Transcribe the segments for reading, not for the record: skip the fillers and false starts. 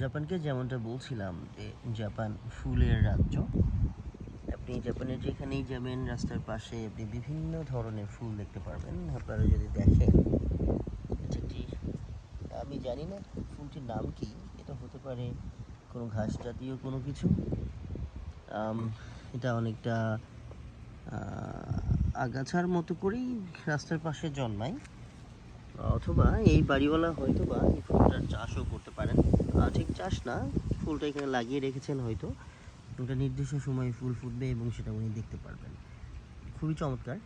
জাপানকে যেমনটা বলছিলাম যে জাপান ফুলের রাজ্য। আপনি জাপানের যেখানেই যাবেন রাস্তার পাশে আপনি বিভিন্ন ধরনের ফুল দেখতে পারবেন। আপনারা যদি দেখেন, এটা একটি, আমি জানি না ফুলটির নাম কি, এটা হতে পারে কোনো ঘাস জাতীয় কোনো কিছু। এটা অনেকটা আগাছার মতো করেই রাস্তার পাশে জন্মায়, অথবা এই বাড়িওয়ালা হয়তো বা এই ফুলটার চাষও করতে পারেন। ঠিক চাষ না, ফুলটা এখানে লাগিয়ে রেখেছেন হয়তো, একটা নির্দিষ্ট সময়ে ফুল ফুটবে এবং সেটা উনি দেখতে পারবেন। খুবই চমৎকার।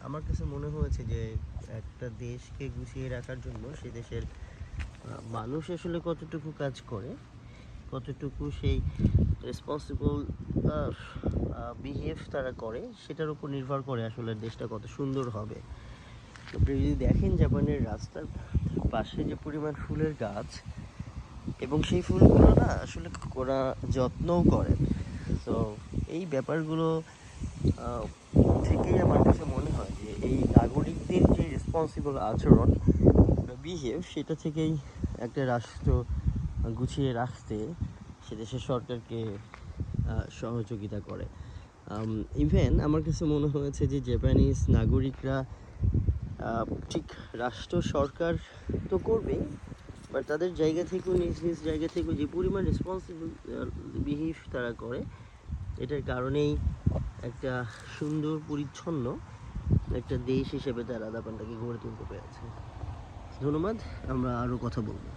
আমার কাছে মনে হয়েছে যে একটা দেশকে গুছিয়ে রাখার জন্য সে দেশের মানুষ আসলে কতটুকু কাজ করে, কতটুকু সেই রেসপন্সিবল বিহেভ তারা করে, সেটার উপর নির্ভর করে আসলে দেশটা কত সুন্দর হবে। আপনি যদি দেখেন জাপানের রাস্তার পাশে যে পরিমাণ ফুলের গাছ, এবং সেই ফুলগুলো না আসলে ওরা যত্নও করে। তো এই ব্যাপারগুলো থেকেই আমার কাছে মনে হয় যে এই নাগরিকদের যে রেসপন্সিবল আচরণ, বিহেভ, সেটা থেকেই একটা রাষ্ট্র গুছিয়ে রাখতে সে দেশের সরকারকে সহযোগিতা করে। ইভেন আমার কাছে মনে হয়েছে যে জাপানিজ নাগরিকরা ঠিক রাষ্ট্র সরকার তো করবেই, বাট তাদের জায়গা থেকেও নিজ নিজ জায়গা থেকেও যে পরিমাণ রেসপন্সিবল বিহেভ তারা করে, এটার কারণেই একটা সুন্দর পরিচ্ছন্ন একটা দেশ হিসেবে তারা জাপানটাকে গড়ে তুলতে পেরেছে। ধন্যবাদ, আমরা আরও কথা বলবো।